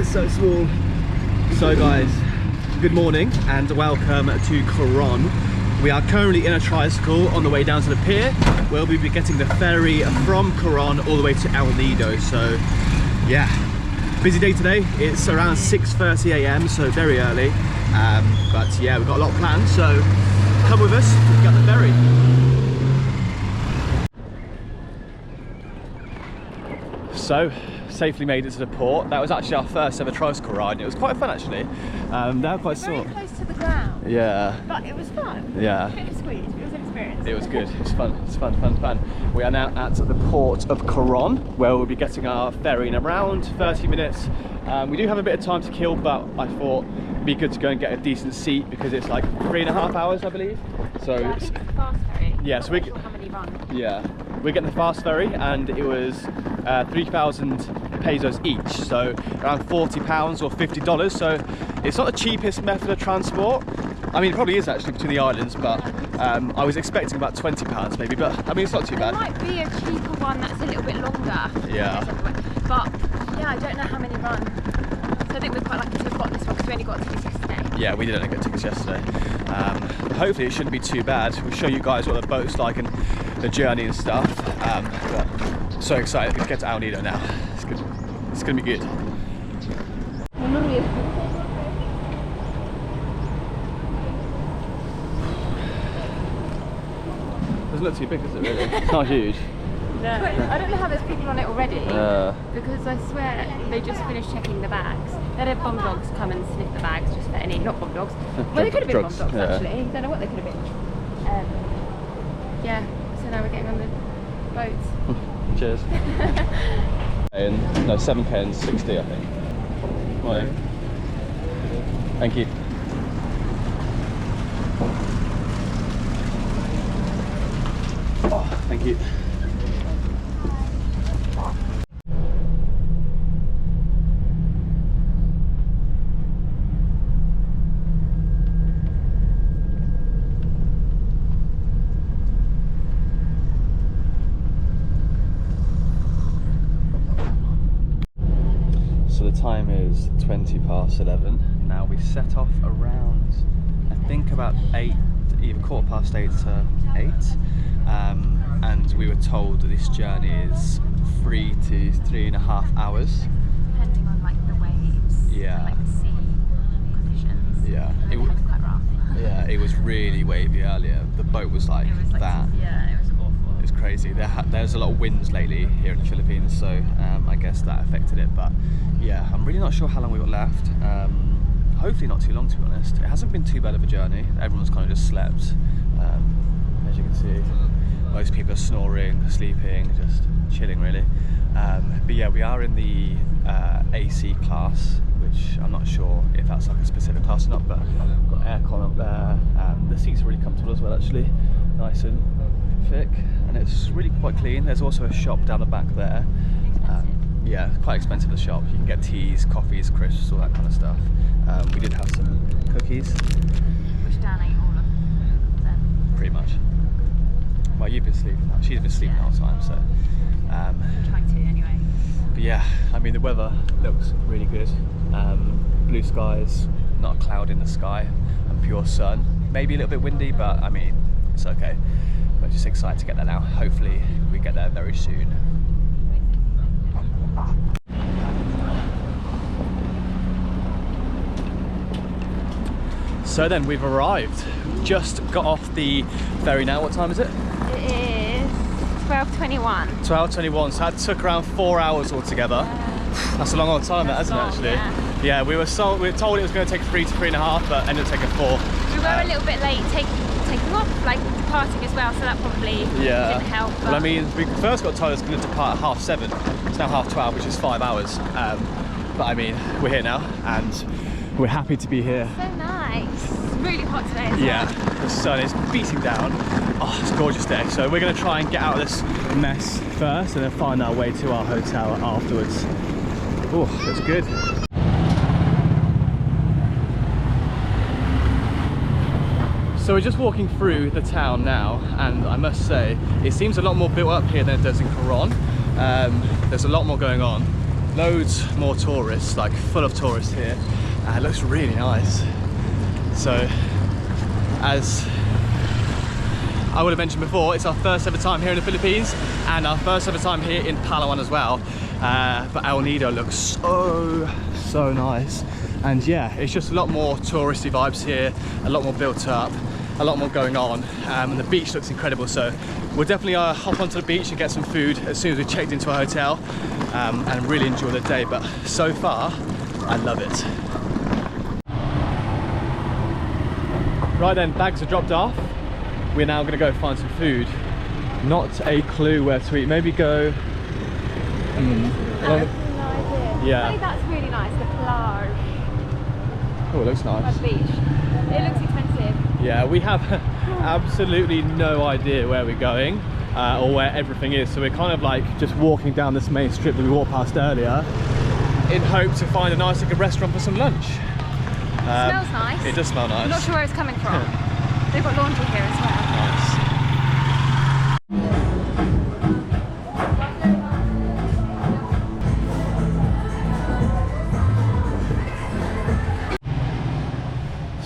it's so small. So guys, good morning and welcome to Coron. We are currently in a tricycle on the way down to the pier. We'll be getting the ferry from Coron all the way to El Nido. So yeah, busy day today. It's around 6:30 a.m, so very early. But yeah, we've got a lot planned, so come with us, we'll get the ferry. So, safely made it to the port. That was actually our first ever tricycle ride. It was quite fun actually. They were quite very close to the ground. Yeah. But it was fun. Yeah. Bittersweet. It was an experience. It was good. It was fun. It's fun. We are now at the port of Coron, where we'll be getting our ferry in around 30 minutes. We do have a bit of time to kill, but I thought it'd be good to go and get a decent seat because it's like 3.5 hours, I believe. So yeah, I think it's a fast ferry. Yeah. So I'm not sure how many run. Yeah. We're getting the fast ferry, and it was 3,000 pesos each, so around £40 or $50. So it's not the cheapest method of transport. I mean, it probably is actually between the islands, but I was expecting about £20 maybe. But I mean, it's not too bad. There might be a cheaper one that's a little bit longer. Yeah. But yeah, I don't know how many run. So I think we're quite lucky to have got this one because we only got tickets yesterday. Yeah, we did only get tickets yesterday. But hopefully it shouldn't be too bad. We'll show you guys what the boat's like and the journey and stuff. But so excited to get to El Nido now. It's good. It's gonna be good. Doesn't look too big, does it really? It's not huge. No. I don't know how there's people on it already. Because I swear they just finished checking the bags. They had bomb dogs come and sniff the bags just for any, not bomb dogs. Well, they could have been bomb dogs actually. Don't know what they could have been. Yeah, so now we're getting on the boat. Cheers. No, 7k and 60, I think. Morning. Thank you. Oh, thank you. So the time is 11:20. Now we set off around, I think about 8, either 8:15 to 8. And we were told that this journey is 3 to 3.5 hours. Depending on like the waves. Yeah. And, like the sea conditions. Yeah. It was quite rough. Yeah, it was really wavy earlier. The boat was like, that. Yeah, it was awful. It was crazy. There's a lot of winds lately here in the Philippines, so I guess that affected it. But yeah, I'm really not sure how long we've got left. Hopefully not too long, to be honest. It hasn't been too bad of a journey. Everyone's kind of just slept. As you can see, most people are snoring, sleeping, just chilling really. But yeah, we are in the AC class, which I'm not sure if that's like a specific class or not, but we've got aircon up there. The seats are really comfortable as well actually, nice and thick, and it's really quite clean. There's also a shop down the back there. Yeah, quite expensive, the shop. You can get teas, coffees, crisps, all that kind of stuff. We did have some cookies. Which Dan ate all of them. Pretty much. Well, you've been sleeping. She's been sleeping the whole time, so. I'm trying to anyway. But yeah, I mean the weather looks really good. Blue skies, not a cloud in the sky, and pure sun. Maybe a little bit windy, but I mean it's okay. But just excited to get there now. Hopefully we get there very soon. So then we've arrived. Just got off the ferry now. What time is it? It is 12:21. 12:21. So that took around 4 hours altogether. That's a long old time, that, hasn't it? Actually. Yeah. We were told it was going to take 3 to 3.5, but ended up taking 4. We were a little bit late taking off, like departing as well, so that probably didn't help. Well, I mean, we first got told it was going to depart at 7:30. It's now 12:30, which is 5 hours. But I mean, we're here now, and we're happy to be here. So nice. It's really hot today as well. Yeah, the sun is beating down. Oh, it's a gorgeous day. So we're going to try and get out of this mess first, and then find our way to our hotel afterwards. Oh, that's good. So we're just walking through the town now, and I must say it seems a lot more built up here than it does in Coron. There's a lot more going on. loads more tourists, like full of tourists here. And it looks really nice. So, as I would have mentioned before, it's our first ever time here in the Philippines and our first ever time here in Palawan as well. But El Nido looks so nice. And yeah, it's just a lot more touristy vibes here, a lot more built up, a lot more going on. And the beach looks incredible. So we'll definitely hop onto the beach and get some food as soon as we checked into our hotel and really enjoy the day. But so far, I love it. Right then, bags are dropped off. We're now going to go find some food. Not a clue where to eat. Maybe go. Yeah. I think that's really nice. The plage. Oh, it looks nice. The beach. It looks expensive. Yeah, we have absolutely no idea where we're going or where everything is. So we're kind of like just walking down this main strip that we walked past earlier in hope to find a nice like a restaurant for some lunch. It smells nice. It does smell nice. I'm not sure where it's coming from. They've got laundry here as well. Nice.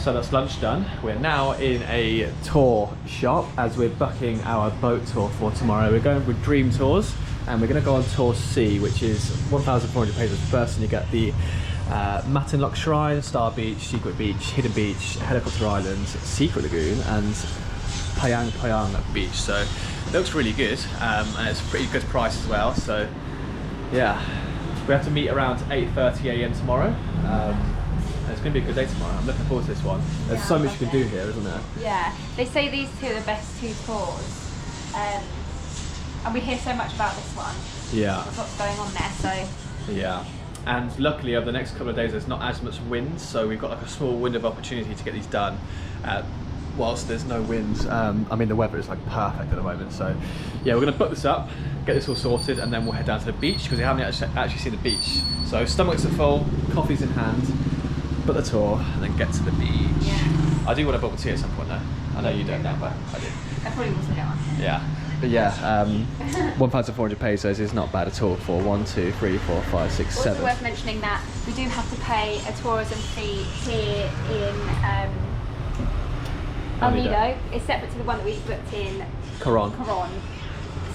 So that's lunch done. We're now in a tour shop as we're booking our boat tour for tomorrow. We're going with Dream Tours and we're going to go on tour C, which is 1,400 pesos per person. You get the Matinlock Shrine, Star Beach, Secret Beach, Hidden Beach, Helicopter Islands, Secret Lagoon and Payang Beach. So it looks really good and it's a pretty good price as well. So yeah, we have to meet around 8:30 AM tomorrow. It's going to be a good day tomorrow. I'm looking forward to this one. There's so much you can do here, isn't there? Yeah, they say these two are the best two tours. And we hear so much about this one. Yeah. There's lots going on there, so. Yeah. And luckily over the next couple of days there's not as much wind, so we've got like a small window of opportunity to get these done whilst there's no winds. I mean the weather is like perfect at the moment, so yeah, we're going to book this up, get this all sorted, and then we'll head down to the beach because we haven't actually seen the beach. So stomachs are full, coffee's in hand, book the tour, and then get to the beach. Yeah. I do want a bubble tea at some point though. I know you don't now, but I do. I probably will get one. Yeah. But yeah, 1,400 pesos is not bad at all for 1, 2, 3, 4, 5, 6, 7. Also worth mentioning that we do have to pay a tourism fee here in El Nido. It's separate to the one that we booked in Coron.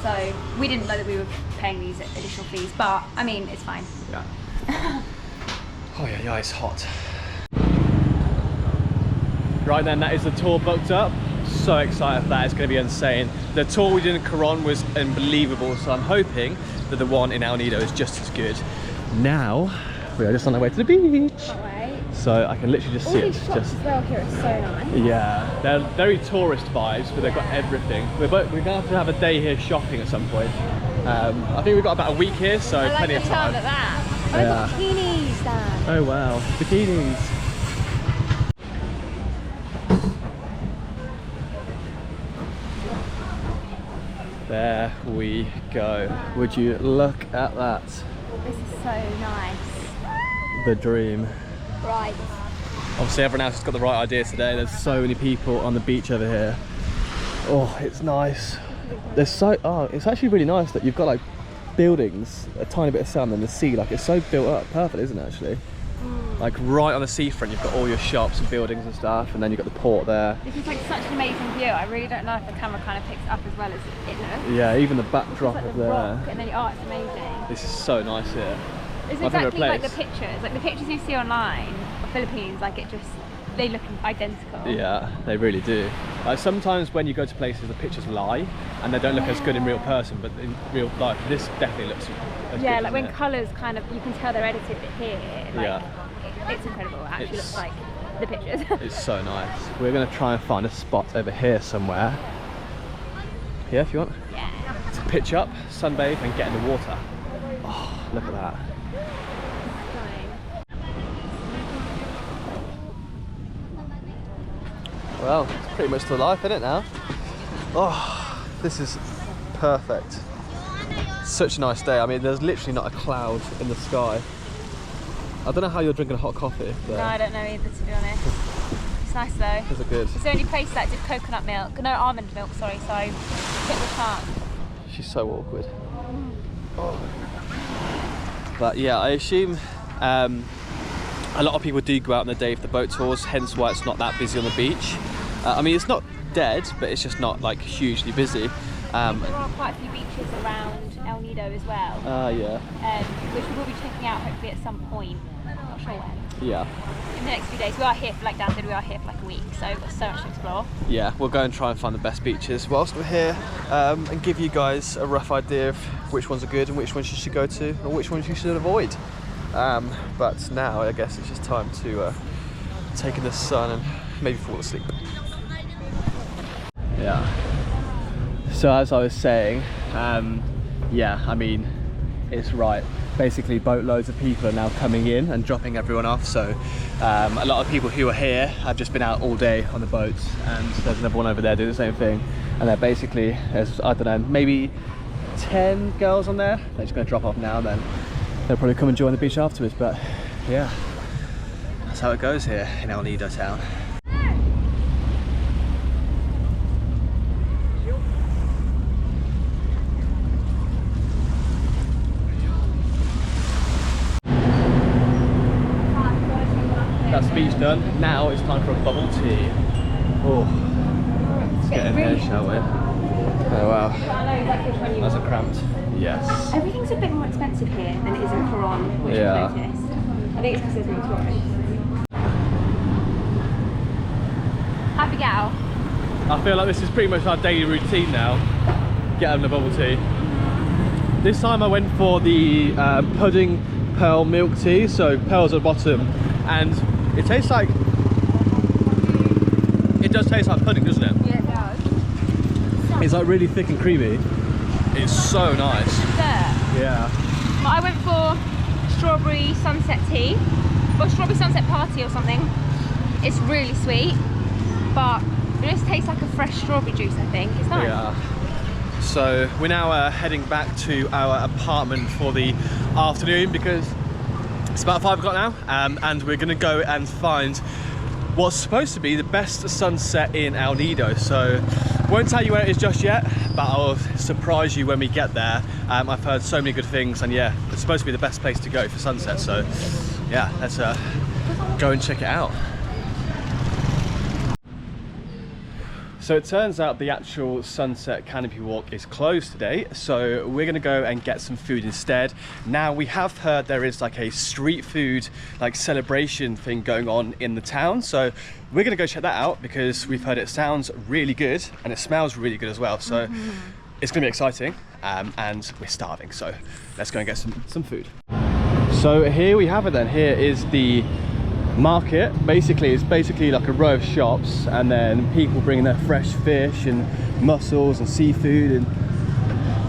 So we didn't know that we were paying these additional fees, but I mean, it's fine. Yeah. Oh yeah, it's hot. Right then, that is the tour booked up. So excited for that, it's going to be insane. The tour we did in Coron was unbelievable, so I'm hoping that the one in El Nido is just as good. Now, we are just on our way to the beach. So I can literally just all see these it. Shops as well here are so nice. Yeah, they're very tourist vibes, but they've got everything. We're going to have a day here shopping at some point. I think we've got about a week here, so plenty of time. Look at that. Oh, they've got bikinis, Dan. Oh wow, bikinis. There we go. Would you look at that? This is so nice. The dream. Right. Obviously everyone else has got the right idea today. There's so many people on the beach over here. Oh, it's nice. It's actually really nice that you've got like buildings, a tiny bit of sun and the sea. Like it's so built up. Perfect, isn't it actually? Like right on the seafront, you've got all your shops and buildings and stuff, and then you've got the port there. This is like such an amazing view. I really don't know if the camera kind of picks up as well as it looks. Yeah, even the backdrop like of the there. Rock, and then it's amazing. This is so nice here. It's exactly like the pictures you see online of Philippines. Like they look identical. Yeah, they really do. Like sometimes when you go to places, the pictures lie and they don't look as good in real person, but in real life, this definitely looks as good, like when colours kind of, you can tell they're edited here. Like, yeah. It's incredible. It actually looks like the pictures. It's so nice. We're going to try and find a spot over here somewhere. Yeah, if you want. Yeah. To pitch up, sunbathe and get in the water. Oh, look at that. Well, it's pretty much the life, isn't it now? Oh, this is perfect. Such a nice day. I mean, there's literally not a cloud in the sky. I don't know how you're drinking hot coffee. But no, I don't know either, to be honest. It's nice though. Those are good. It's the only place that did coconut milk. No, almond milk, sorry, so hit the chance. She's so awkward. Oh. But yeah, I assume a lot of people do go out on the day of the boat tours, hence why it's not that busy on the beach. I mean, it's not dead, but it's just not like hugely busy. There are quite a few beaches around El Nido as well. Yeah. Which we will be checking out hopefully at some point. Not sure when. Yeah. In the next few days. We are here for, like Dan said, we are here for like a week, so we've got so much to explore. Yeah, we'll go and try and find the best beaches whilst we're here, and give you guys a rough idea of which ones are good and which ones you should go to and which ones you should avoid. But now I guess it's just time to take in the sun and maybe fall asleep. Yeah. So as I was saying, yeah, I mean, it's right. Basically, boatloads of people are now coming in and dropping everyone off. So a lot of people who are here have just been out all day on the boats, and there's another one over there doing the same thing. And they're basically, there's, I don't know, maybe 10 girls on there. They're just going to drop off now, and then they'll probably come and join the beach afterwards. But yeah, that's how it goes here in El Nido town. That's the beach done. Now it's time for a bubble tea. Oh, let's get in here, shall we? Oh wow. I know exactly which one you That's a want. cramped. Yes. Everything's a bit more expensive here than it is in Coron, which Yeah. I've noticed. I think it's because there's more tourists. Happy gal. I feel like this is pretty much our daily routine now. Get having a bubble tea. This time I went for the pudding pearl milk tea, so pearls at the bottom, and it tastes like, it does taste like pudding, doesn't it? Yeah, it does. It's like really thick and creamy. It's so nice. Yeah. Well, I went for strawberry sunset tea, or strawberry sunset party or something. It's really sweet, but it just tastes like a fresh strawberry juice, I think. It's nice. Yeah. So we're now heading back to our apartment for the afternoon because it's about 5 o'clock now, and we're gonna go and find what's supposed to be the best sunset in El Nido. So won't tell you where it is just yet, but I'll surprise you when we get there. I've heard so many good things, and yeah, it's supposed to be the best place to go for sunset. So yeah, let's go and check it out. So it turns out the actual sunset canopy walk is closed today, so we're gonna go and get some food instead. Now, we have heard there is like a street food like celebration thing going on in the town, so we're gonna go check that out because we've heard it sounds really good and it smells really good as well. So it's gonna be exciting, and we're starving, so let's go and get some food. So here we have it then. Here is the market. It's basically like a row of shops, and then people bringing their fresh fish and mussels and seafood, and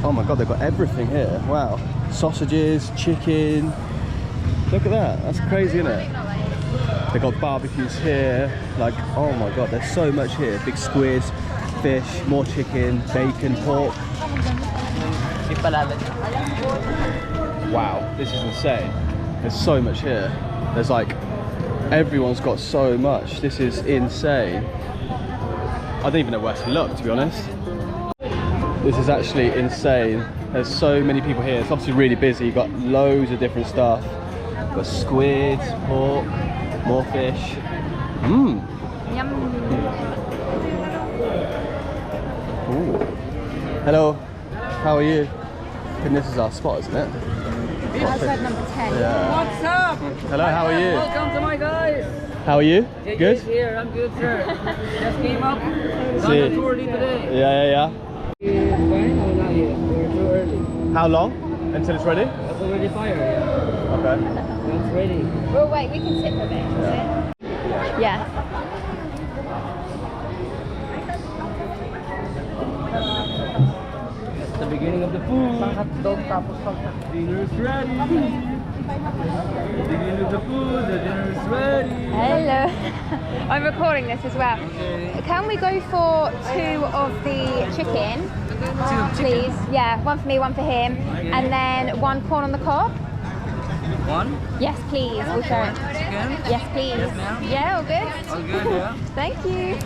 oh my god, they've got everything here. Wow, sausages, chicken, look at that, that's crazy, isn't it? They've got barbecues here, like oh my god, there's so much here. Big squids, fish, more chicken, bacon, pork. Wow, this is insane. There's so much here. There's like, everyone's got so much. This is insane. I don't even know where to look, to be honest. This is actually insane. There's so many people here. It's obviously really busy. You've got loads of different stuff. You've got squids, pork, more fish. Mmm. Yum. Ooh. Hello. How are you? And this is our spot, isn't it? Outside number 10. Yeah. What's up? Hello, how are you? Welcome to my guys. How are you? JJ Good? is here. I'm good, sir. Just came up. Done See. the tour today. Yeah. Fine? No, not yet. We're too early. How long until it's ready? That's already fire, yeah. Okay. That's ready. Well, wait, we can sit for a bit. Yeah. That's the beginning of the food. Dinner's ready. The beginning of the food. The dinner's ready. Hello. I'm recording this as well. Okay. Can we go for 2 of the chicken, please? Yeah, one for me, one for him, and then 1 corn on the cob. One. Yes, please. We'll share it. Chicken. Yes, please. Yes, ma'am. Yeah, all good. All good, yeah. Thank you.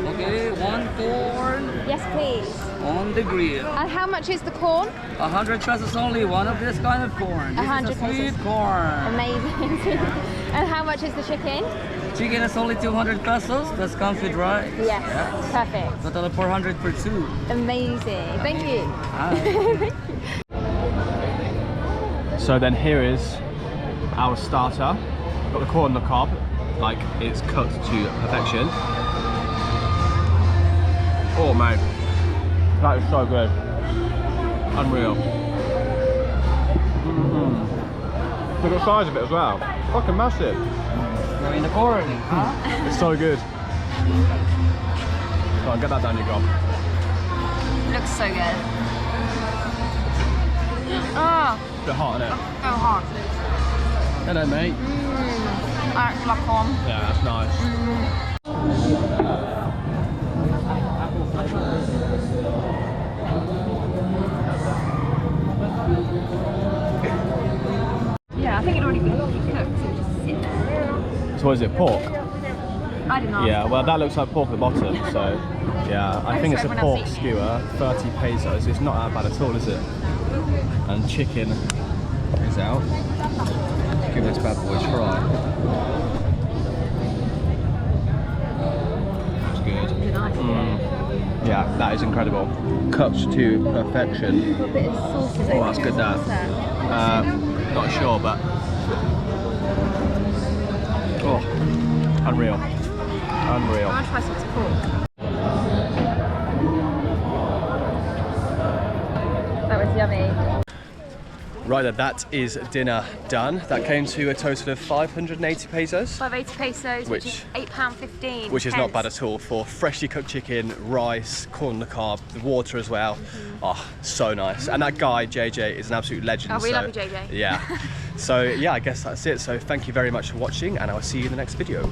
Okay, 1 corn. Yes, Yes, please. On the grill. And how much is the corn? 100 pesos only, one of this kind of corn. This 100 is a sweet pesos. corn. Amazing. And how much is the chicken? Chicken is only 200 pesos. That comes with rice. Yes. Perfect. Total of 400 for two. Amazing. Thank you. So then here is our starter. Got the corn on the cob, like it's cooked to perfection. Oh mate, that is so good. Unreal. Look at the size of it as well. Fucking massive. We're in the Coron, huh? It's so good. Go on, get that down your gob. Looks so good. Oh, A bit hot, isn't it? so hot. Hello mate. I love corn. Yeah, that's nice. Yeah, I think it already been cooked, so just sit there. So what is it, pork? I didn't ask. Yeah, well that looks like pork at the bottom, so yeah, I think it's a everyone else pork eating skewer, 30 pesos. It's not that bad at all, is it? And chicken is out. Give this bad boy a try. That's good. Yeah, that is incredible. Cooked to perfection. Got a bit of sauces Oh, that's good that. Not sure, but oh, unreal. Unreal. I want to try some pork. That was yummy. Right, that is dinner done. That came to a total of 580 pesos. 580 pesos, which is £8.15. Which is not bad at all for freshly cooked chicken, rice, corn on the cob, the water as well. Oh, so nice. And that guy, JJ, is an absolute legend. Oh, we love you, JJ. Yeah. So yeah, I guess that's it. So thank you very much for watching and I'll see you in the next video.